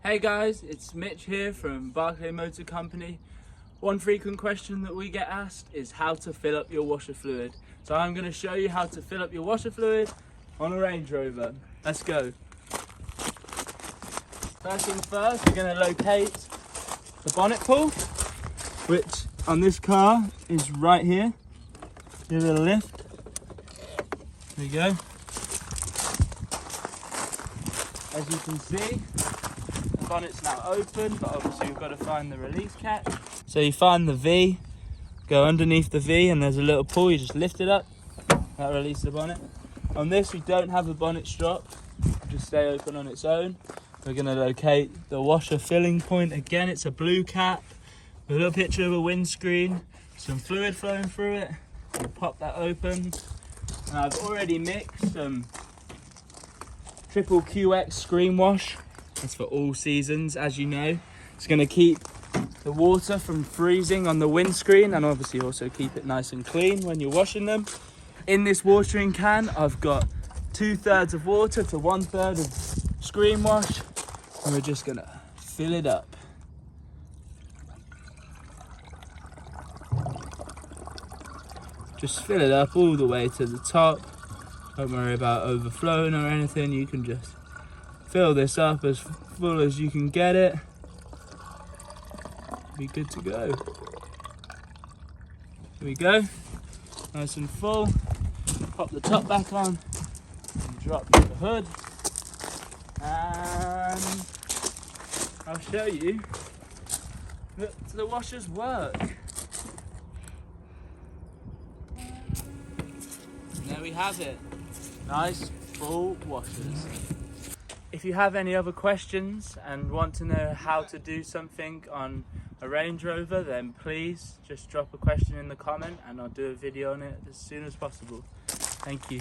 Hey guys, it's Mitch here from Barclay Motor Company. One frequent question that we get asked is how to fill up your washer fluid. So I'm going to show you how to fill up your washer fluid on a Range Rover. Let's go. First thing first, we're going to locate the bonnet pull, which on this car is right here. Give it a lift. There you go. As you can see, the bonnet's now open, but obviously we've got to find the release catch. So you find the V, go underneath the V, and there's a little pull. You just lift it up, that releases the bonnet. On this, we don't have a bonnet strap, just stay open on its own. We're going to locate the washer filling point. Again, it's a blue cap with a little picture of a windscreen, some fluid flowing through it. We'll pop that open. And I've already mixed some triple QX screen wash. That's for all seasons, as you know. It's going to keep the water from freezing on the windscreen and obviously also keep it nice and clean when you're washing them. In this watering can, I've got 2/3 of water to 1/3 of screen wash, and we're just going to fill it up. Just fill it up all the way to the top. Don't worry about overflowing or anything. You can just fill this up as full as you can get it. Be good to go. Here we go. Nice and full. Pop the top back on and drop the hood. And I'll show you that the washers work. And there we have it. Nice full washers. If you have any other questions and want to know how to do something on a Range Rover, then please just drop a question in the comment and I'll do a video on it as soon as possible. Thank you.